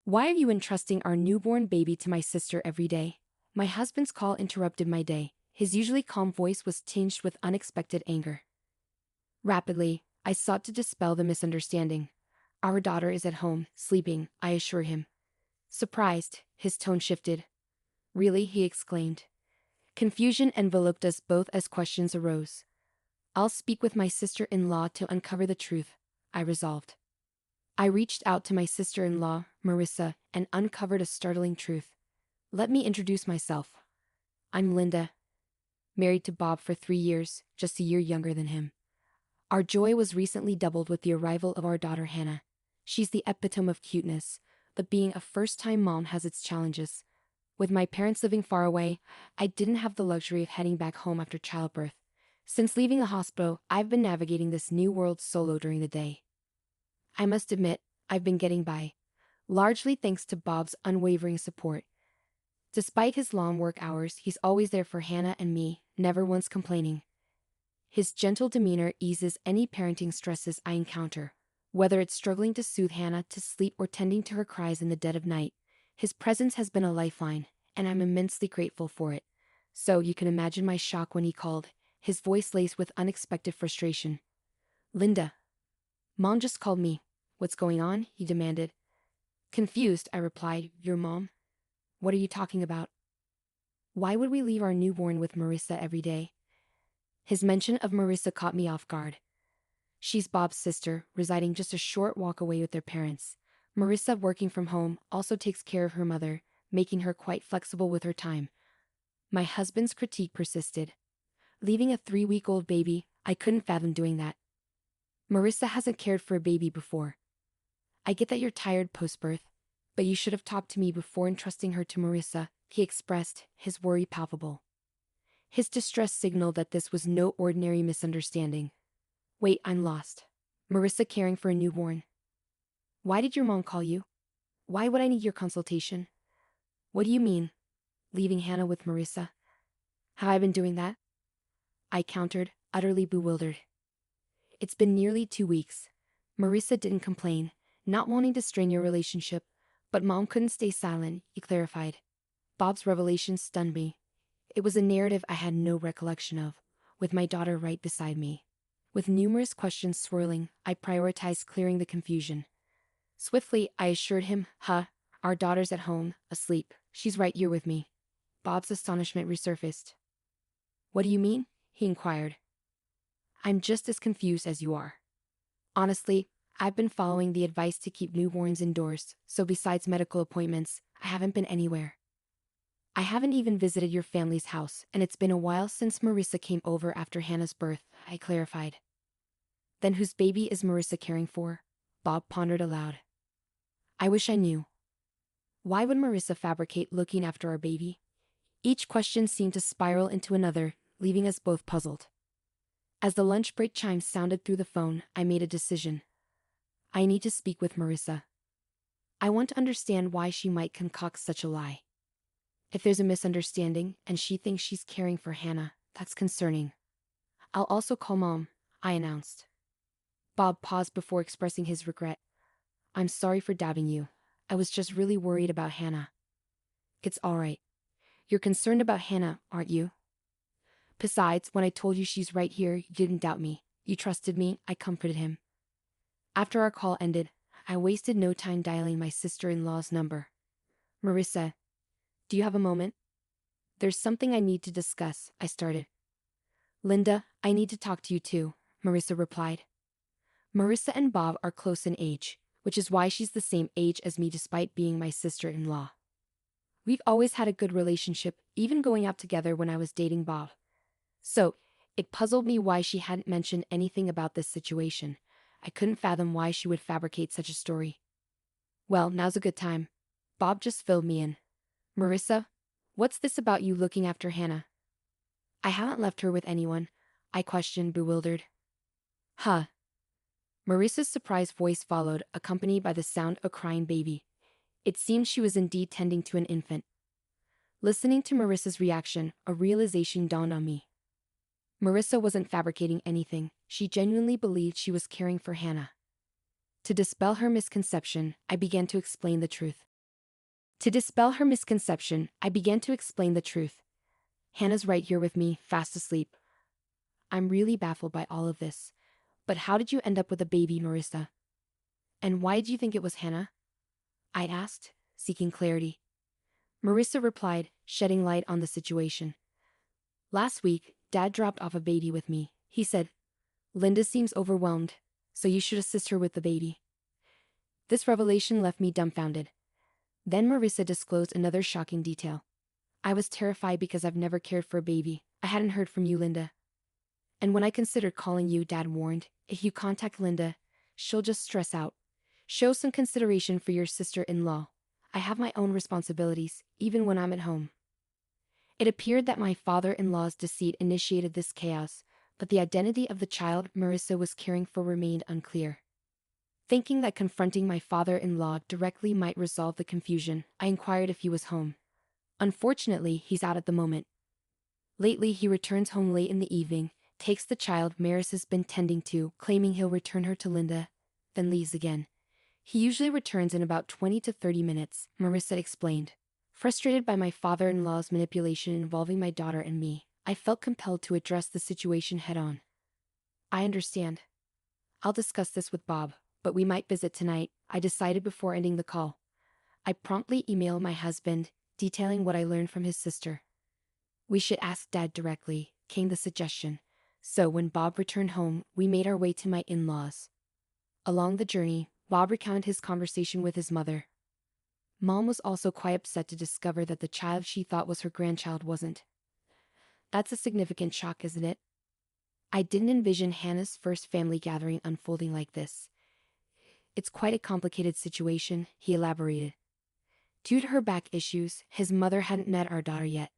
Why are you entrusting our newborn baby to my sister every day? My husband's call interrupted my day. His usually calm voice was tinged with unexpected anger. Rapidly, I sought to dispel the misunderstanding. Our daughter is at home, sleeping, I assure him. Surprised, his tone shifted. Really? He exclaimed. Confusion enveloped us both as questions arose. I'll speak with my sister-in-law to uncover the truth, I resolved. I reached out to my sister-in-law, Marissa, and uncovered a startling truth. Let me introduce myself. I'm Linda, married to Bob for 3 years, just a year younger than him. Our joy was recently doubled with the arrival of our daughter Hannah. She's the epitome of cuteness, but being a first-time mom has its challenges. With my parents living far away, I didn't have the luxury of heading back home after childbirth. Since leaving the hospital, I've been navigating this new world solo during the day. I must admit, I've been getting by, largely thanks to Bob's unwavering support. Despite his long work hours, he's always there for Hannah and me, never once complaining. His gentle demeanor eases any parenting stresses I encounter. Whether it's struggling to soothe Hannah to sleep or tending to her cries in the dead of night, his presence has been a lifeline, and I'm immensely grateful for it. So you can imagine my shock when he called, his voice laced with unexpected frustration. Linda. Mom just called me. What's going on? He demanded. Confused, I replied, Your mom? What are you talking about? Why would we leave our newborn with Marissa every day? His mention of Marissa caught me off guard. She's Bob's sister, residing just a short walk away with their parents. Marissa, working from home, also takes care of her mother, making her quite flexible with her time. My husband's critique persisted. Leaving a 3-week-old baby, I couldn't fathom doing that. Marissa hasn't cared for a baby before. I get that you're tired post-birth, but you should have talked to me before entrusting her to Marissa, he expressed, his worry palpable. His distress signaled that this was no ordinary misunderstanding. Wait, I'm lost. Marissa caring for a newborn. Why did your mom call you? Why would I need your consultation? What do you mean? Leaving Hannah with Marissa? Have I been doing that? I countered, utterly bewildered. It's been nearly 2 weeks. Marissa didn't complain, not wanting to strain your relationship, but Mom couldn't stay silent, he clarified. Bob's revelation stunned me. It was a narrative I had no recollection of, with my daughter right beside me. With numerous questions swirling, I prioritized clearing the confusion. Swiftly, I assured him, our daughter's at home, asleep. She's right here with me. Bob's astonishment resurfaced. What do you mean? He inquired. I'm just as confused as you are. Honestly, I've been following the advice to keep newborns indoors, so besides medical appointments, I haven't been anywhere. I haven't even visited your family's house, and it's been a while since Marissa came over after Hannah's birth, I clarified. Then whose baby is Marissa caring for? Bob pondered aloud. I wish I knew. Why would Marissa fabricate looking after our baby? Each question seemed to spiral into another, leaving us both puzzled. As the lunch break chimes sounded through the phone, I made a decision. I need to speak with Marissa. I want to understand why she might concoct such a lie. If there's a misunderstanding and she thinks she's caring for Hannah, that's concerning. I'll also call Mom, I announced. Bob paused before expressing his regret. I'm sorry for doubting you. I was just really worried about Hannah. It's all right. You're concerned about Hannah, aren't you? Besides, when I told you she's right here, you didn't doubt me. You trusted me, I comforted him. After our call ended, I wasted no time dialing my sister-in-law's number. Marissa, do you have a moment? There's something I need to discuss, I started. Linda, I need to talk to you too, Marissa replied. Marissa and Bob are close in age, which is why she's the same age as me despite being my sister-in-law. We've always had a good relationship, even going out together when I was dating Bob. So, it puzzled me why she hadn't mentioned anything about this situation. I couldn't fathom why she would fabricate such a story. Well, now's a good time. Bob just filled me in. Marissa, what's this about you looking after Hannah? I haven't left her with anyone, I questioned, bewildered. Marissa's surprised voice followed, accompanied by the sound of a crying baby. It seemed she was indeed tending to an infant. Listening to Marissa's reaction, a realization dawned on me. Marissa wasn't fabricating anything, she genuinely believed she was caring for Hannah. To dispel her misconception, I began to explain the truth. To dispel her misconception, I began to explain the truth. Hannah's right here with me, fast asleep. I'm really baffled by all of this. But how did you end up with a baby, Marissa? And why do you think it was Hannah? I asked, seeking clarity. Marissa replied, shedding light on the situation. Last week, Dad dropped off a baby with me. He said, Linda seems overwhelmed, so you should assist her with the baby. This revelation left me dumbfounded. Then Marissa disclosed another shocking detail. I was terrified because I've never cared for a baby. I hadn't heard from you, Linda. And when I considered calling you, Dad warned, if you contact Linda, she'll just stress out. Show some consideration for your sister-in-law. I have my own responsibilities, even when I'm at home. It appeared that my father-in-law's deceit initiated this chaos, but the identity of the child Marissa was caring for remained unclear. Thinking that confronting my father-in-law directly might resolve the confusion, I inquired if he was home. Unfortunately, he's out at the moment. Lately, he returns home late in the evening, takes the child Marissa's been tending to, claiming he'll return her to Linda, then leaves again. He usually returns in about 20 to 30 minutes, Marissa explained. Frustrated by my father-in-law's manipulation involving my daughter and me, I felt compelled to address the situation head-on. I understand. I'll discuss this with Bob, but we might visit tonight, I decided before ending the call. I promptly emailed my husband, detailing what I learned from his sister. We should ask Dad directly, came the suggestion. So when Bob returned home, we made our way to my in-laws. Along the journey, Bob recounted his conversation with his mother. Mom was also quite upset to discover that the child she thought was her grandchild wasn't. That's a significant shock, isn't it? I didn't envision Hannah's first family gathering unfolding like this. It's quite a complicated situation, he elaborated. Due to her back issues, his mother hadn't met our daughter yet.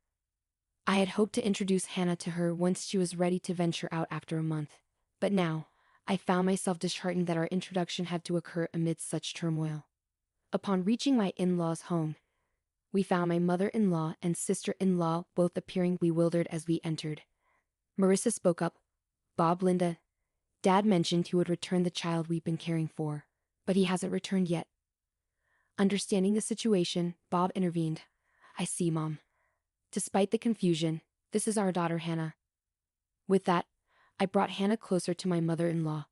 I had hoped to introduce Hannah to her once she was ready to venture out after a month. But now, I found myself disheartened that our introduction had to occur amidst such turmoil. Upon reaching my in-laws' home, we found my mother-in-law and sister-in-law both appearing bewildered as we entered. Marissa spoke up. Bob, Linda, Dad mentioned he would return the child we've been caring for, but he hasn't returned yet. Understanding the situation, Bob intervened. I see, Mom. Despite the confusion, this is our daughter Hannah. With that, I brought Hannah closer to my mother-in-law.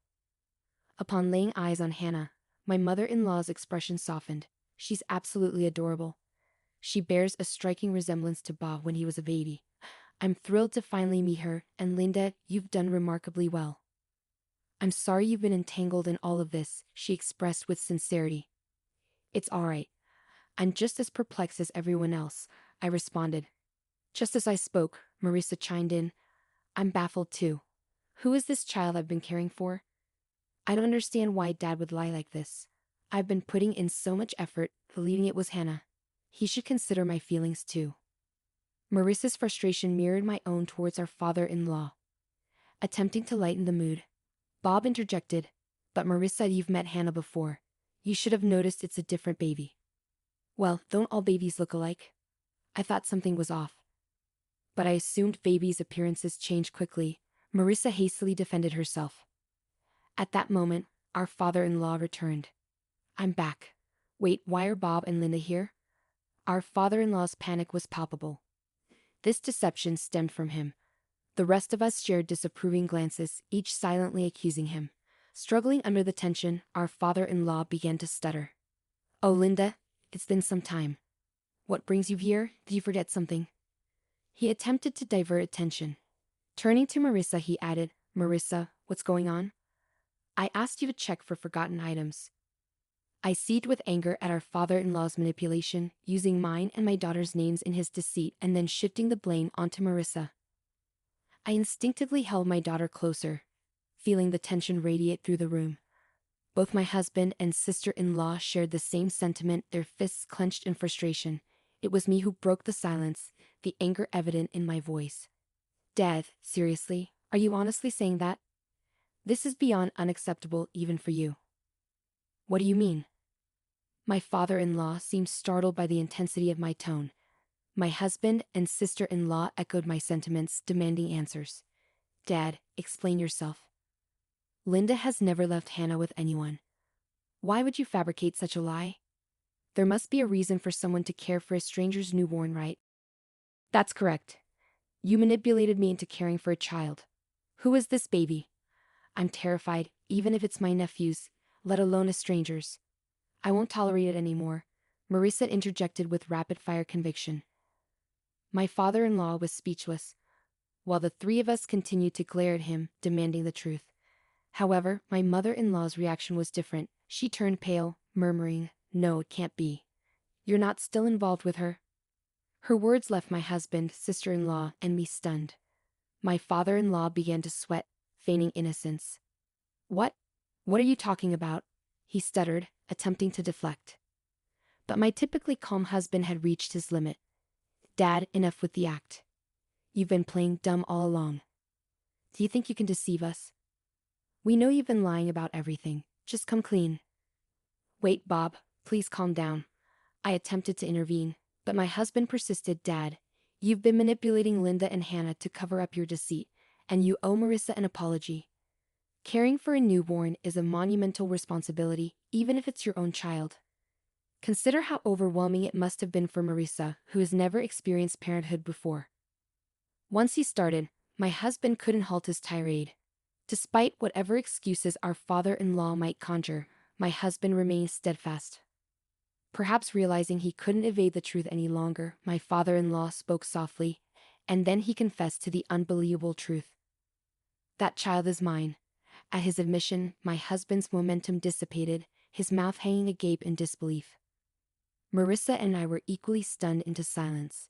Upon laying eyes on Hannah, my mother-in-law's expression softened. She's absolutely adorable. She bears a striking resemblance to Bob when he was a baby. I'm thrilled to finally meet her, and Linda, you've done remarkably well. I'm sorry you've been entangled in all of this, she expressed with sincerity. It's all right. I'm just as perplexed as everyone else, I responded. Just as I spoke, Marissa chimed in. I'm baffled too. Who is this child I've been caring for? I don't understand why Dad would lie like this. I've been putting in so much effort, believing it was Hannah. He should consider my feelings too. Marissa's frustration mirrored my own towards our father-in-law. Attempting to lighten the mood, Bob interjected, but Marissa, you've met Hannah before. You should have noticed it's a different baby. Well, don't all babies look alike? I thought something was off. But I assumed babies' appearances change quickly. Marissa hastily defended herself. At that moment, our father-in-law returned. I'm back. Wait, why are Bob and Linda here? Our father-in-law's panic was palpable. This deception stemmed from him. The rest of us shared disapproving glances, each silently accusing him. Struggling under the tension, our father-in-law began to stutter. Oh, Linda, it's been some time. What brings you here? Did you forget something? He attempted to divert attention. Turning to Marissa, he added, Marissa, what's going on? I asked you to check for forgotten items. I seethed with anger at our father-in-law's manipulation, using mine and my daughter's names in his deceit and then shifting the blame onto Marissa. I instinctively held my daughter closer, feeling the tension radiate through the room. Both my husband and sister-in-law shared the same sentiment, their fists clenched in frustration. It was me who broke the silence, the anger evident in my voice. Dad, seriously, are you honestly saying that? This is beyond unacceptable even for you. What do you mean? My father-in-law seemed startled by the intensity of my tone. My husband and sister-in-law echoed my sentiments, demanding answers. Dad, explain yourself. Linda has never left Hannah with anyone. Why would you fabricate such a lie? There must be a reason for someone to care for a stranger's newborn, right? That's correct. You manipulated me into caring for a child. Who is this baby? I'm terrified, even if it's my nephew's, let alone a stranger's. I won't tolerate it anymore, Marissa interjected with rapid-fire conviction. My father-in-law was speechless, while the three of us continued to glare at him, demanding the truth. However, my mother-in-law's reaction was different. She turned pale, murmuring, "No, it can't be. You're not still involved with her?" Her words left my husband, sister-in-law, and me stunned. My father-in-law began to sweat, feigning innocence. What? What are you talking about? He stuttered, attempting to deflect. But my typically calm husband had reached his limit. Dad, enough with the act. You've been playing dumb all along. Do you think you can deceive us? We know you've been lying about everything. Just come clean. Wait, Bob, please calm down. I attempted to intervene, but my husband persisted. Dad, you've been manipulating Linda and Hannah to cover up your deceit, and you owe Marissa an apology. Caring for a newborn is a monumental responsibility, even if it's your own child. Consider how overwhelming it must have been for Marissa, who has never experienced parenthood before. Once he started, my husband couldn't halt his tirade. Despite whatever excuses our father-in-law might conjure, my husband remained steadfast. Perhaps realizing he couldn't evade the truth any longer, my father-in-law spoke softly, and then he confessed to the unbelievable truth. That child is mine. At his admission, my husband's momentum dissipated, his mouth hanging agape in disbelief. Marissa and I were equally stunned into silence.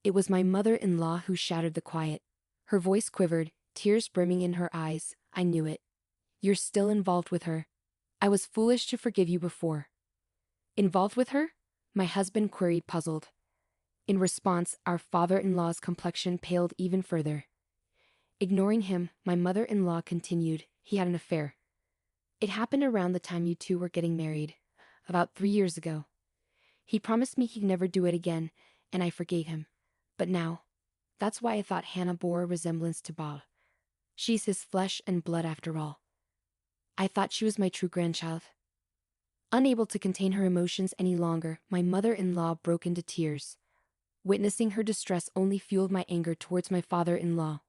It was my mother-in-law who shattered the quiet. Her voice quivered, tears brimming in her eyes. I knew it. You're still involved with her. I was foolish to forgive you before. Involved with her? My husband queried, puzzled. In response, our father-in-law's complexion paled even further. Ignoring him, my mother-in-law continued, he had an affair. It happened around the time you two were getting married, about 3 years ago. He promised me he'd never do it again, and I forgave him. But now, that's why I thought Hannah bore a resemblance to Bob. She's his flesh and blood after all. I thought she was my true grandchild. Unable to contain her emotions any longer, my mother-in-law broke into tears. Witnessing her distress only fueled my anger towards my father-in-law.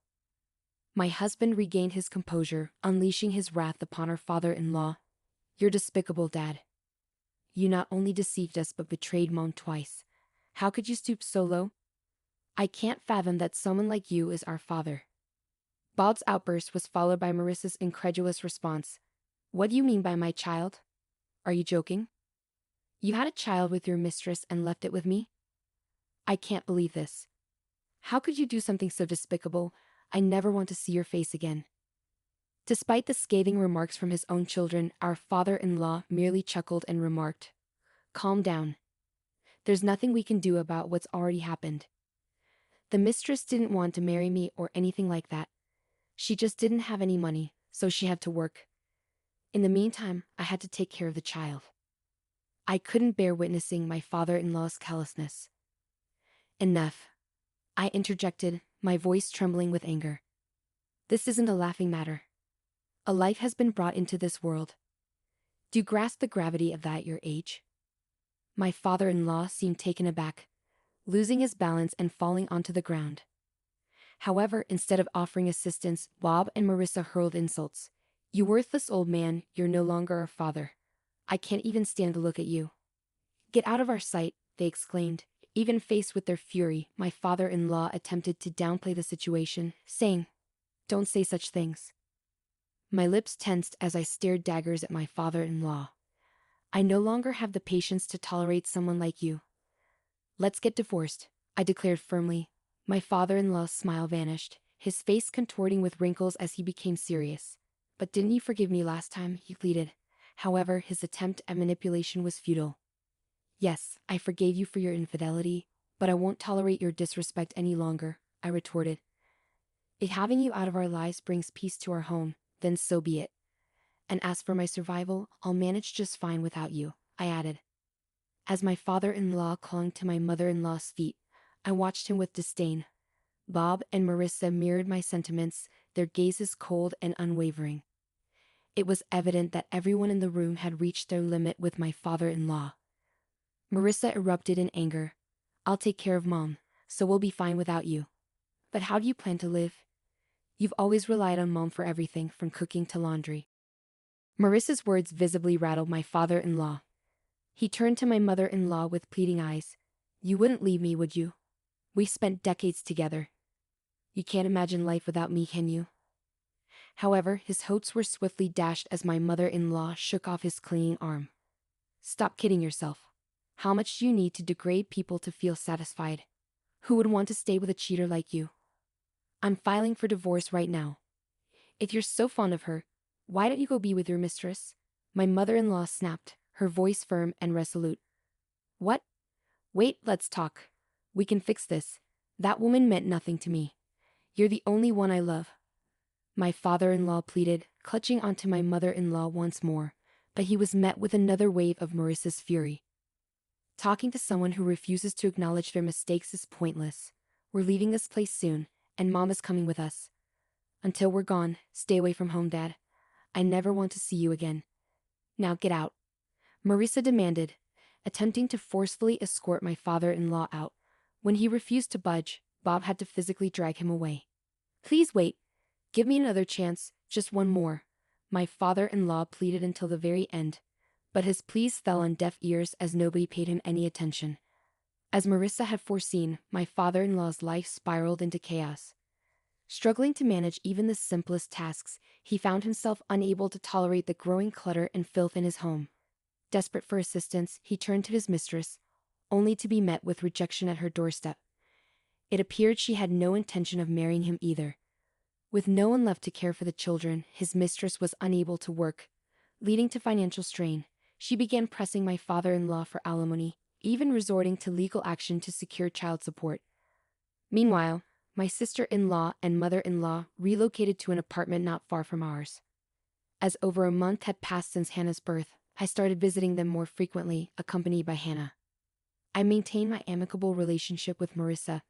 My husband regained his composure, unleashing his wrath upon our father-in-law. You're despicable, Dad. You not only deceived us but betrayed Mom twice. How could you stoop so low? I can't fathom that someone like you is our father. Bob's outburst was followed by Marissa's incredulous response. What do you mean by my child? Are you joking? You had a child with your mistress and left it with me? I can't believe this. How could you do something so despicable? I never want to see your face again. Despite the scathing remarks from his own children, our father-in-law merely chuckled and remarked, "Calm down. There's nothing we can do about what's already happened. The mistress didn't want to marry me or anything like that. She just didn't have any money, so she had to work. In the meantime, I had to take care of the child." I couldn't bear witnessing my father-in-law's callousness. Enough. I interjected, my voice trembling with anger. This isn't a laughing matter. A life has been brought into this world. Do you grasp the gravity of that at your age? My father-in-law seemed taken aback, losing his balance and falling onto the ground. However, instead of offering assistance, Bob and Marissa hurled insults. You worthless old man, you're no longer our father. I can't even stand to look at you. Get out of our sight, they exclaimed. Even faced with their fury, my father-in-law attempted to downplay the situation, saying, "Don't say such things." My lips tensed as I stared daggers at my father-in-law. I no longer have the patience to tolerate someone like you. Let's get divorced, I declared firmly. My father-in-law's smile vanished, his face contorting with wrinkles as he became serious. But didn't you forgive me last time? He pleaded. However, his attempt at manipulation was futile. Yes, I forgave you for your infidelity, but I won't tolerate your disrespect any longer, I retorted. If having you out of our lives brings peace to our home, then so be it. And as for my survival, I'll manage just fine without you, I added. As my father-in-law clung to my mother-in-law's feet, I watched him with disdain. Bob and Marissa mirrored my sentiments, their gazes cold and unwavering. It was evident that everyone in the room had reached their limit with my father-in-law. Marissa erupted in anger. I'll take care of Mom, so we'll be fine without you. But how do you plan to live? You've always relied on Mom for everything from cooking to laundry. Marissa's words visibly rattled my father-in-law. He turned to my mother-in-law with pleading eyes. You wouldn't leave me, would you? We spent decades together. You can't imagine life without me, can you? However, his hopes were swiftly dashed as my mother-in-law shook off his clinging arm. Stop kidding yourself. How much do you need to degrade people to feel satisfied? Who would want to stay with a cheater like you? I'm filing for divorce right now. If you're so fond of her, why don't you go be with your mistress? My mother-in-law snapped, her voice firm and resolute. What? Wait, let's talk. We can fix this. That woman meant nothing to me. You're the only one I love. My father-in-law pleaded, clutching onto my mother-in-law once more, but he was met with another wave of Marissa's fury. Talking to someone who refuses to acknowledge their mistakes is pointless. We're leaving this place soon, and Mom is coming with us. Until we're gone, stay away from home, Dad. I never want to see you again. Now get out. Marissa demanded, attempting to forcefully escort my father-in-law out. When he refused to budge, Bob had to physically drag him away. Please wait. Give me another chance, just one more. My father-in-law pleaded until the very end, but his pleas fell on deaf ears as nobody paid him any attention. As Marissa had foreseen, my father-in-law's life spiraled into chaos. Struggling to manage even the simplest tasks, he found himself unable to tolerate the growing clutter and filth in his home. Desperate for assistance, he turned to his mistress, only to be met with rejection at her doorstep. It appeared she had no intention of marrying him either. With no one left to care for the children, his mistress was unable to work, leading to financial strain. She began pressing my father-in-law for alimony, even resorting to legal action to secure child support. Meanwhile, my sister-in-law and mother-in-law relocated to an apartment not far from ours. As over a month had passed since Hannah's birth, I started visiting them more frequently, accompanied by Hannah. I maintained my amicable relationship with Marissa,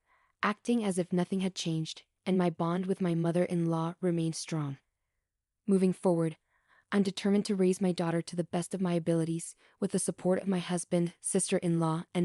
acting as if nothing had changed, and my bond with my mother-in-law remained strong. Moving forward, I'm determined to raise my daughter to the best of my abilities, with the support of my husband, sister-in-law, and